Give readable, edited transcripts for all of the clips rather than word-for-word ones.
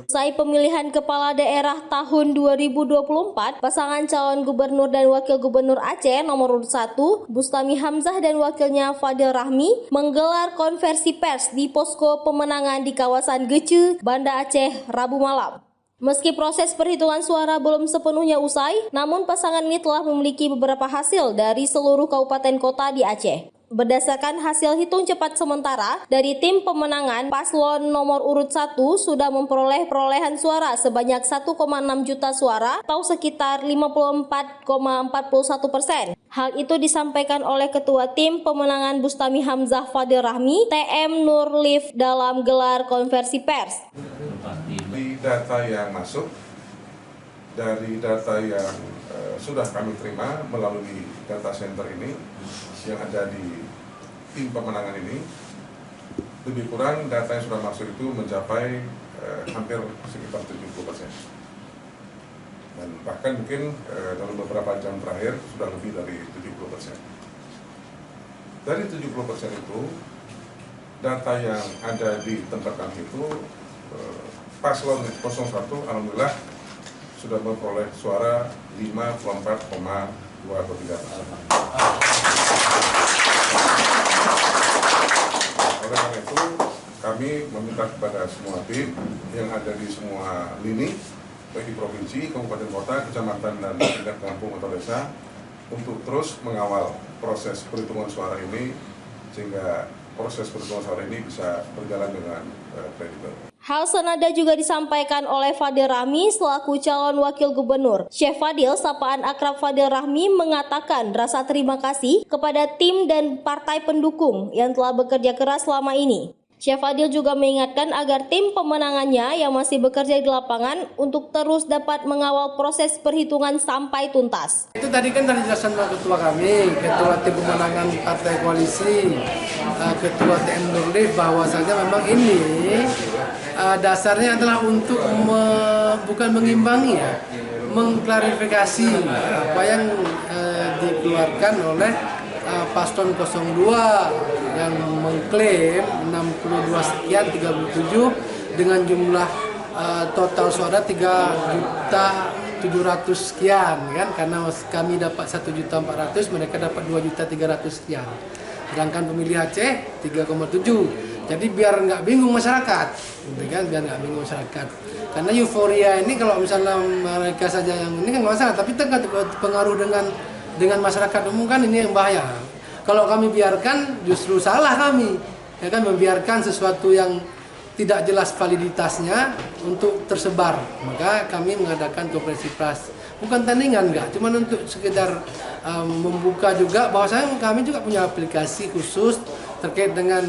Usai pemilihan kepala daerah tahun 2024, pasangan calon gubernur dan wakil gubernur Aceh nomor urut 1, Bustami Hamzah dan wakilnya Fadil Rahmi menggelar konversi pers di posko pemenangan di kawasan Gece, Banda Aceh, Rabu malam. Meski proses perhitungan suara belum sepenuhnya usai, namun pasangan ini telah memiliki beberapa hasil dari seluruh kabupaten kota di Aceh. Berdasarkan hasil hitung cepat sementara, dari tim pemenangan, paslon nomor urut 1 sudah memperoleh perolehan suara sebanyak 1,6 juta suara atau sekitar 54,41%. Hal itu disampaikan oleh Ketua Tim Pemenangan Bustami Hamzah Fadil Rahmi, TM Nurlif dalam gelar konversi pers. Di data yang masuk, dari data yang sudah kami terima melalui data center ini yang ada di tim pemenangan ini, lebih kurang data yang sudah masuk itu mencapai hampir sekitar 70%. Dan bahkan mungkin dalam beberapa jam terakhir sudah lebih dari 70%. Dari 70% itu, data yang ada di tempat kami itu, paslon 01 alhamdulillah sudah memperoleh suara 54,23%. Oleh karena itu, kami meminta kepada semua tim yang ada di semua lini, baik di provinsi, kabupaten kota, kecamatan, dan tingkat kampung atau desa, untuk terus mengawal proses perhitungan suara ini, sehingga proses perhitungan suara ini bisa berjalan dengan kredibel. Hal senada juga disampaikan oleh Fadil Rahmi selaku calon wakil gubernur. Syekh Fadil, sapaan akrab Fadil Rahmi, mengatakan rasa terima kasih kepada tim dan partai pendukung yang telah bekerja keras selama ini. Syekh Fadil juga mengingatkan agar tim pemenangannya yang masih bekerja di lapangan untuk terus dapat mengawal proses perhitungan sampai tuntas. Itu tadi kan dari jelasan ketua kami, ketua tim pemenangan partai koalisi, ketua TM Nurlif, bahwasanya memang ini dasarnya adalah untuk bukan mengimbangi ya, mengklarifikasi apa yang dikeluarkan oleh paslon 02 yang mengklaim 62 sekian 37 dengan jumlah total suara 3.700.000 sekian kan, karena kami dapat 1.400.000, mereka dapat 2.300.000 sekian. Sedangkan pemilih Aceh 3,7. Jadi biar nggak bingung masyarakat, gitu kan? Biar nggak bingung masyarakat. Karena euforia ini kalau misalnya mereka saja yang ini kan nggak masalah, tapi pengaruh dengan masyarakat umum kan ini yang bahaya. Kalau kami biarkan justru salah kami, ya kan, membiarkan sesuatu yang tidak jelas validitasnya untuk tersebar. Maka kami mengadakan konferensi pers, bukan tandingan enggak, cuma untuk sekedar membuka juga bahwasanya kami juga punya aplikasi khusus terkait dengan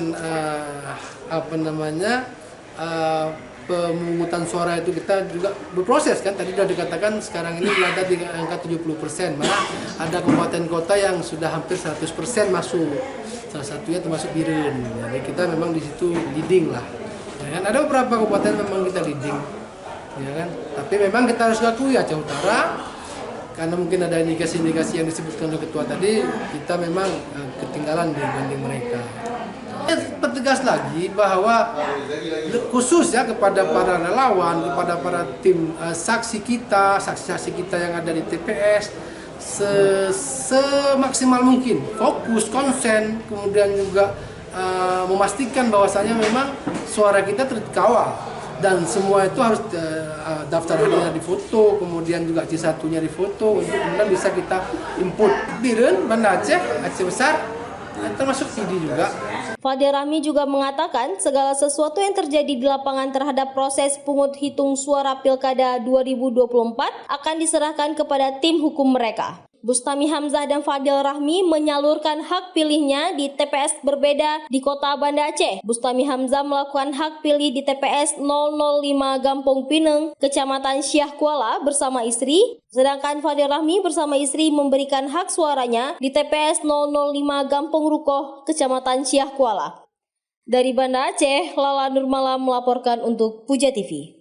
pemungutan suara itu. Kita juga berproses kan, tadi sudah dikatakan sekarang ini berada di angka 70%, malah ada kabupaten kota yang sudah hampir 100% masuk, salah satunya termasuk Biren. Jadi kita memang di situ leading lah, ya kan? Ada beberapa kabupaten memang kita leading, ya kan? Tapi memang kita harus akui Aceh Utara, karena mungkin ada indikasi-indikasi yang disebutkan oleh ketua tadi, kita memang ketinggalan dibanding mereka. Pertegas lagi bahwa khusus ya kepada para relawan, kepada para tim saksi kita yang ada di TPS, semaksimal mungkin fokus, konsen, kemudian juga memastikan bahwasanya memang suara kita terkawal dan semua itu harus daftar hadirnya difoto, kemudian juga C1-nya difoto untuk kemudian bisa kita input. Biren, Banda Aceh, Aceh Besar, termasuk PD juga. Fadil Rahmi juga mengatakan segala sesuatu yang terjadi di lapangan terhadap proses pungut hitung suara Pilkada 2024 akan diserahkan kepada tim hukum mereka. Bustami Hamzah dan Fadil Rahmi menyalurkan hak pilihnya di TPS berbeda di kota Banda Aceh. Bustami Hamzah melakukan hak pilih di TPS 005 Gampong Pineng, Kecamatan Syah Kuala bersama istri, sedangkan Fadil Rahmi bersama istri memberikan hak suaranya di TPS 005 Gampong Rukoh, Kecamatan Syah Kuala. Dari Banda Aceh, Lala Nurmala melaporkan untuk Puja TV.